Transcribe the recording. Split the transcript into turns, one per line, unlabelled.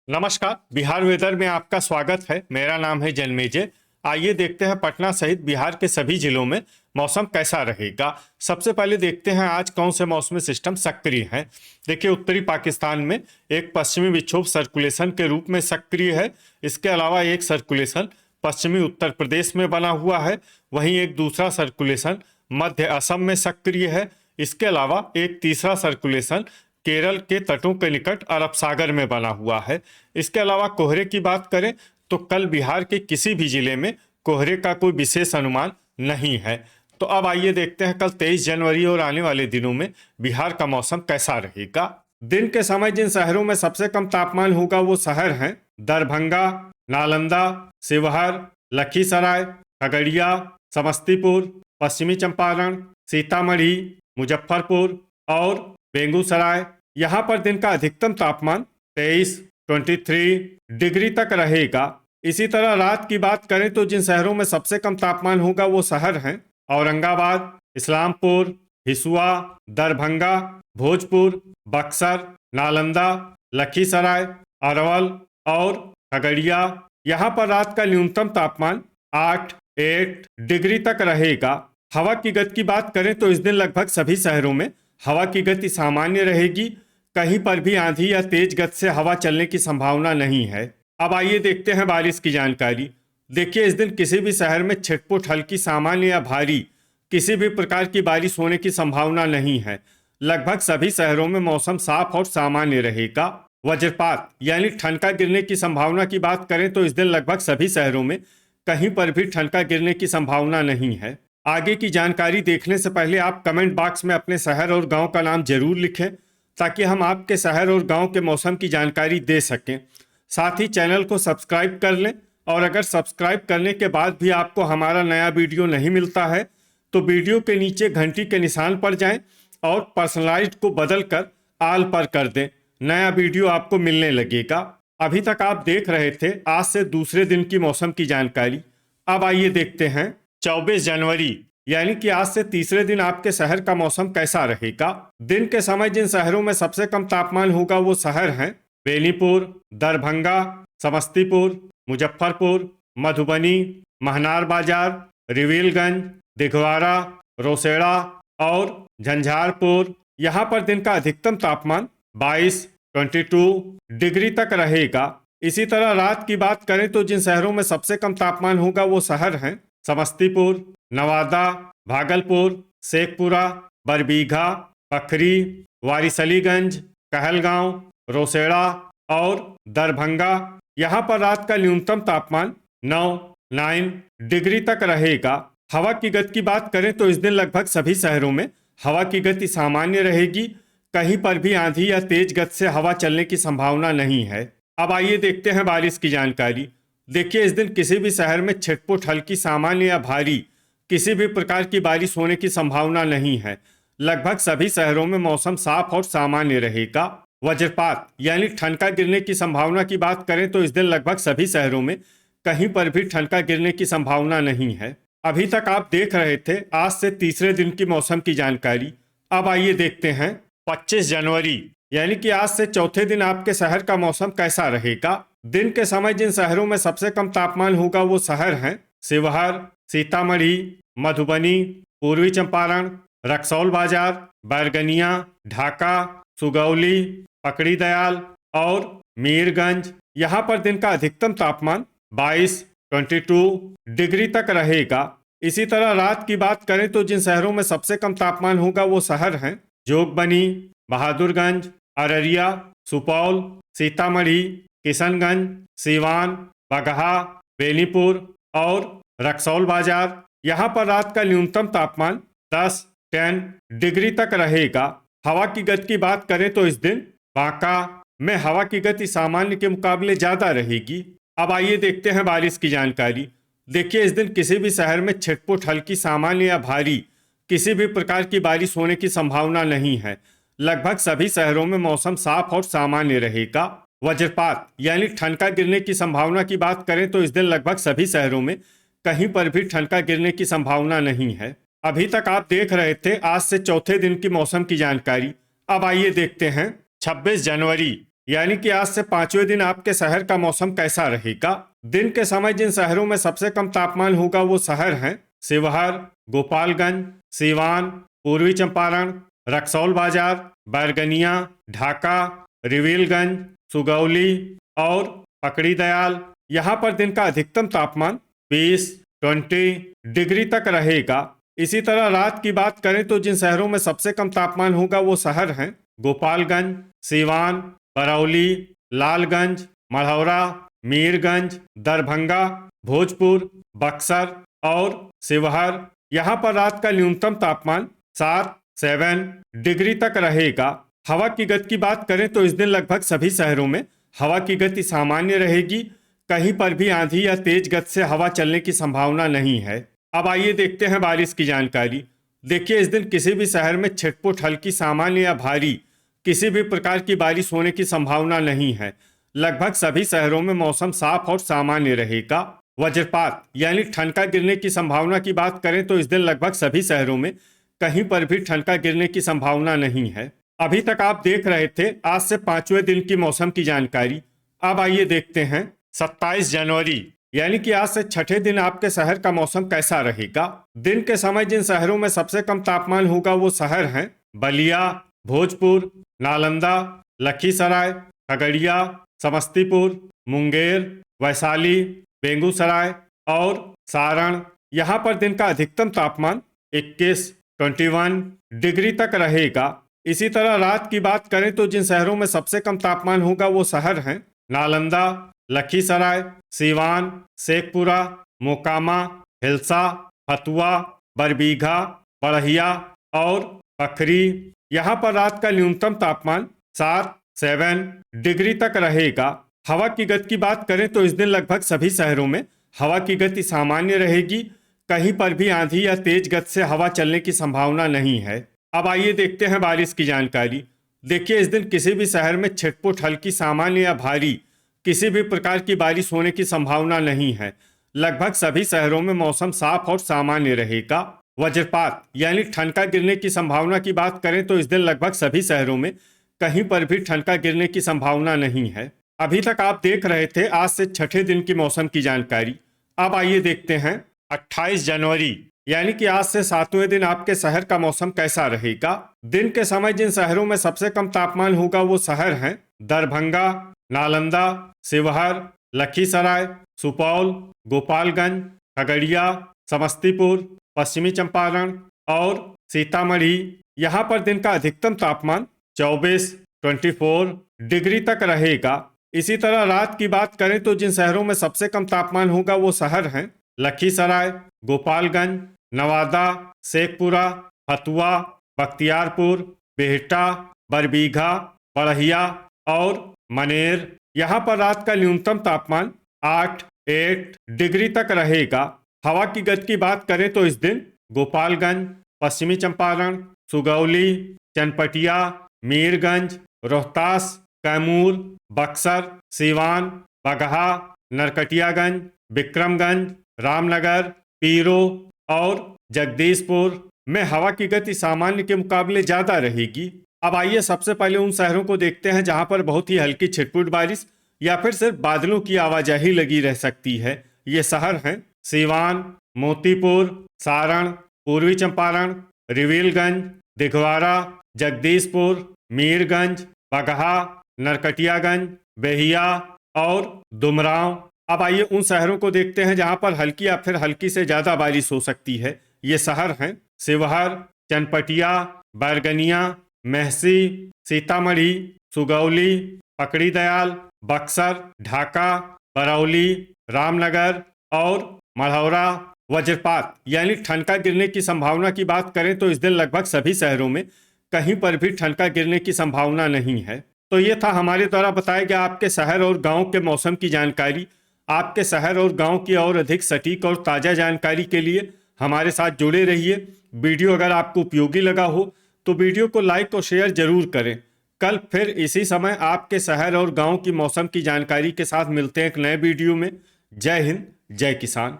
नमस्कार। बिहार वेदर में आपका स्वागत है। मेरा नाम है जन्मेजय। आइए देखते हैं पटना सहित बिहार के सभी जिलों में मौसम कैसा रहेगा। सबसे पहले देखते हैं आज कौन से मौसमी सिस्टम सक्रिय हैं। देखिए, उत्तरी पाकिस्तान में एक पश्चिमी विक्षोभ सर्कुलेशन के रूप में सक्रिय है। इसके अलावा एक सर्कुलेशन पश्चिमी उत्तर प्रदेश में बना हुआ है। वहीं एक दूसरा सर्कुलेशन मध्य असम में सक्रिय है। इसके अलावा एक तीसरा सर्कुलेशन केरल के तटों के निकट अरब सागर में बना हुआ है। इसके अलावा कोहरे की बात करें तो कल बिहार के किसी भी जिले में कोहरे का कोई विशेष अनुमान नहीं है। तो अब आइए देखते हैं कल 23 जनवरी और आने वाले दिनों में बिहार का मौसम कैसा रहेगा। दिन के समय जिन शहरों में सबसे कम तापमान होगा वो शहर हैं दरभंगा, नालंदा, शिवहर, लखीसराय, खगड़िया, समस्तीपुर, पश्चिमी चंपारण, सीतामढ़ी, मुजफ्फरपुर और बेगूसराय। यहाँ पर दिन का अधिकतम तापमान 23 डिग्री तक रहेगा। इसी तरह रात की बात करें तो जिन शहरों में सबसे कम तापमान होगा वो शहर हैं औरंगाबाद, इस्लामपुर, हिसुआ, दरभंगा, भोजपुर, बक्सर, नालंदा, लखीसराय, अरवल और खगड़िया। यहाँ पर रात का न्यूनतम तापमान 8 डिग्री तक रहेगा। हवा की गति की बात करें तो इस दिन लगभग सभी शहरों में हवा की गति सामान्य रहेगी। कहीं पर भी आंधी या तेज गति से हवा चलने की संभावना नहीं है। अब आइए देखते हैं बारिश की जानकारी। देखिए, इस दिन किसी भी शहर में छिटपुट हल्की सामान्य या भारी किसी भी प्रकार की बारिश होने की संभावना नहीं है। लगभग सभी शहरों में मौसम साफ और सामान्य रहेगा। वज्रपात यानी ठनका गिरने की संभावना की बात करें तो इस दिन लगभग सभी शहरों में कहीं पर भी ठनका गिरने की संभावना नहीं है। आगे की जानकारी देखने से पहले आप कमेंट बॉक्स में अपने शहर और गांव का नाम जरूर लिखें ताकि हम आपके शहर और गांव के मौसम की जानकारी दे सकें। साथ ही चैनल को सब्सक्राइब कर लें और अगर सब्सक्राइब करने के बाद भी आपको हमारा नया वीडियो नहीं मिलता है तो वीडियो के नीचे घंटी के निशान पर जाएं और पर्सनलाइज्ड को बदल कर आल पर कर दें। नया वीडियो आपको मिलने लगेगा। अभी तक आप देख रहे थे आज से दूसरे दिन की मौसम की जानकारी। अब आइए देखते हैं 24 जनवरी यानी कि आज से तीसरे दिन आपके शहर का मौसम कैसा रहेगा। दिन के समय जिन शहरों में सबसे कम तापमान होगा वो शहर हैं बेनीपुर, दरभंगा, समस्तीपुर, मुजफ्फरपुर, मधुबनी, महनार बाजार, रिविलगंज, दिघवारा, रोसेड़ा और झंझारपुर। यहाँ पर दिन का अधिकतम तापमान 22 डिग्री तक रहेगा। इसी तरह रात की बात करें तो जिन शहरों में सबसे कम तापमान होगा वो शहर हैं समस्तीपुर, नवादा, भागलपुर, शेखपुरा, बरबीघा, पखरी, वारिसलीगंज, कहलगांव, रोसेड़ा और दरभंगा। यहाँ पर रात का न्यूनतम तापमान 9 डिग्री तक रहेगा। हवा की गति की बात करें तो इस दिन लगभग सभी शहरों में हवा की गति सामान्य रहेगी। कहीं पर भी आंधी या तेज गति से हवा चलने की संभावना नहीं है। अब आइए देखते हैं बारिश की जानकारी। देखिए, इस दिन किसी भी शहर में छिटपुट हल्की सामान्य या भारी किसी भी प्रकार की बारिश होने की संभावना नहीं है। लगभग सभी शहरों में मौसम साफ और सामान्य रहेगा। वज्रपात यानी ठनका गिरने की संभावना की बात करें तो इस दिन लगभग सभी शहरों में कहीं पर भी ठनका गिरने की संभावना नहीं है। अभी तक आप देख रहे थे आज से तीसरे दिन की मौसम की जानकारी। अब आइए देखते हैं 25 जनवरी यानी कि आज से चौथे दिन आपके शहर का मौसम कैसा रहेगा। दिन के समय जिन शहरों में सबसे कम तापमान होगा वो शहर हैं शिवहर, सीतामढ़ी, मधुबनी, पूर्वी चंपारण, रक्सौल बाजार, बैरगनिया, ढाका, सुगौली, पकड़ी दयाल और मीरगंज। यहाँ पर दिन का अधिकतम तापमान 22 डिग्री तक रहेगा। इसी तरह रात की बात करें तो जिन शहरों में सबसे कम तापमान होगा वो शहर हैं जोगबनी, बहादुरगंज, अररिया, सुपौल, सीतामढ़ी, किशनगंज, सीवान, बगहा, बेनीपुर और रक्सौल बाजार। यहाँ पर रात का न्यूनतम तापमान 10 डिग्री तक रहेगा। हवा की गति की बात करें तो इस दिन बांका में हवा की गति सामान्य के मुकाबले ज्यादा रहेगी। अब आइए देखते हैं बारिश की जानकारी। देखिए, इस दिन किसी भी शहर में छिटपुट हल्की सामान्य या भारी किसी भी प्रकार की बारिश होने की संभावना नहीं है। लगभग सभी शहरों में मौसम साफ और सामान्य रहेगा। वज्रपात यानी ठनका गिरने की संभावना की बात करें तो इस दिन लगभग सभी शहरों में कहीं पर भी ठनका गिरने की संभावना नहीं है। अभी तक आप देख रहे थे आज से चौथे दिन की मौसम की जानकारी। अब आइए देखते हैं 26 जनवरी यानी कि आज से 5वें दिन आपके शहर का मौसम कैसा रहेगा। दिन के समय जिन शहरों में सबसे कम तापमान होगा वो शहर हैं शिवहर, गोपालगंज, सीवान, पूर्वी चंपारण, रक्सौल बाजार, बैरगनिया, ढाका, रिविलगंज, सुगौली और पकड़ी दयाल। यहाँ पर दिन का अधिकतम तापमान 20 डिग्री तक रहेगा। इसी तरह रात की बात करें तो जिन शहरों में सबसे कम तापमान होगा वो शहर हैं गोपालगंज, सीवान, बरौली, लालगंज, मढ़ौरा, मीरगंज, दरभंगा, भोजपुर, बक्सर और शिवहर। यहाँ पर रात का न्यूनतम तापमान 7 डिग्री तक रहेगा। हवा की गति की बात करें तो इस दिन लगभग सभी शहरों में हवा की गति सामान्य रहेगी। कहीं पर भी आंधी या तेज गति से हवा चलने की संभावना नहीं है। अब आइए देखते हैं बारिश की जानकारी। देखिए, इस दिन किसी भी शहर में छिटपुट हल्की सामान्य या भारी किसी भी प्रकार की बारिश होने की संभावना नहीं है। लगभग सभी शहरों में मौसम साफ और सामान्य रहेगा। वज्रपात यानी ठनका गिरने की संभावना की बात करें तो इस दिन लगभग सभी शहरों में कहीं पर भी ठनका गिरने की संभावना नहीं है। अभी तक आप देख रहे थे आज से 5वें दिन की मौसम की जानकारी। अब आइए देखते हैं 27 जनवरी यानी कि आज से 6ठे दिन आपके शहर का मौसम कैसा रहेगा। दिन के समय जिन शहरों में सबसे कम तापमान होगा वो शहर हैं बलिया, भोजपुर, नालंदा, लखीसराय, खगड़िया, समस्तीपुर, मुंगेर, वैशाली, बेगूसराय और सारण। यहाँ पर दिन का अधिकतम तापमान 21 डिग्री तक रहेगा। इसी तरह रात की बात करें तो जिन शहरों में सबसे कम तापमान होगा वो शहर हैं नालंदा, लखीसराय, सीवान, शेखपुरा, मोकामा, हिल्सा, फतुआ, बरबीघा, बढ़िया और पखरी। यहाँ पर रात का न्यूनतम तापमान 7 डिग्री तक रहेगा। हवा की गति की बात करें तो इस दिन लगभग सभी शहरों में हवा की गति सामान्य रहेगी। कहीं पर भी आंधी या तेज गति से हवा चलने की संभावना नहीं है। अब आइए देखते हैं बारिश की जानकारी। देखिए, इस दिन किसी भी शहर में छिटपुट हल्की सामान्य या भारी किसी भी प्रकार की बारिश होने की संभावना नहीं है। लगभग सभी शहरों में मौसम साफ और सामान्य रहेगा। वज्रपात यानी ठनका गिरने की संभावना की बात करें तो इस दिन लगभग सभी शहरों में कहीं पर भी ठनका गिरने की संभावना नहीं है। अभी तक आप देख रहे थे आज से 6ठे दिन की मौसम की जानकारी। अब आइए देखते हैं 28 जनवरी यानी कि आज से 7वें दिन आपके शहर का मौसम कैसा रहेगा। दिन के समय जिन शहरों में सबसे कम तापमान होगा वो शहर हैं दरभंगा, नालंदा, शिवहर, लखीसराय, सुपौल, गोपालगंज, खगड़िया, समस्तीपुर, पश्चिमी चंपारण और सीतामढ़ी। यहाँ पर दिन का अधिकतम तापमान 24 डिग्री तक रहेगा। इसी तरह रात की बात करें तो जिन शहरों में सबसे कम तापमान होगा वो शहर हैं लखीसराय, गोपालगंज, नवादा, शेखपुरा, फतुआ, बख्तियारपुर, बिहटा, बरबीघा, बढ़िया और मनेर। यहाँ पर रात का न्यूनतम तापमान 8 डिग्री तक रहेगा। हवा की गति की बात करें तो इस दिन गोपालगंज, पश्चिमी चंपारण, सुगौली, चनपटिया, मीरगंज, रोहतास, कैमूर, बक्सर, सीवान, बगहा, नरकटियागंज, विक्रमगंज, रामनगर, पीरो और जगदीशपुर में हवा की गति सामान्य के मुकाबले ज्यादा रहेगी। अब आइए सबसे पहले उन शहरों को देखते हैं जहां पर बहुत ही हल्की छिटपुट बारिश या फिर सिर्फ बादलों की आवाजाही लगी रह सकती है। ये शहर हैं सीवान, मोतीपुर, सारण, पूर्वी चंपारण, रिविलगंज, दिघवारा, जगदीशपुर, मीरगंज, बगहा, नरकटियागंज, बेहिया और दुमराव। अब आइए उन शहरों को देखते हैं जहां पर हल्की या फिर हल्की से ज्यादा बारिश हो सकती है। ये शहर हैं शिवहर, चनपटिया, बैरगनिया, महसी, सीतामढ़ी, सुगौली, पकड़ी दयाल, बक्सर, ढाका, बरौली, रामनगर और मढ़ौरा। वज्रपात यानी ठनका गिरने की संभावना की बात करें तो इस दिन लगभग सभी शहरों में कहीं पर भी ठनका गिरने की संभावना नहीं है। तो ये था हमारे द्वारा बताया गया आपके शहर और गांव के मौसम की जानकारी। आपके शहर और गांव की और अधिक सटीक और ताज़ा जानकारी के लिए हमारे साथ जुड़े रहिए। वीडियो अगर आपको उपयोगी लगा हो तो वीडियो को लाइक और शेयर जरूर करें। कल फिर इसी समय आपके शहर और गांव की मौसम की जानकारी के साथ मिलते हैं एक नए वीडियो में। जय हिंद, जय किसान।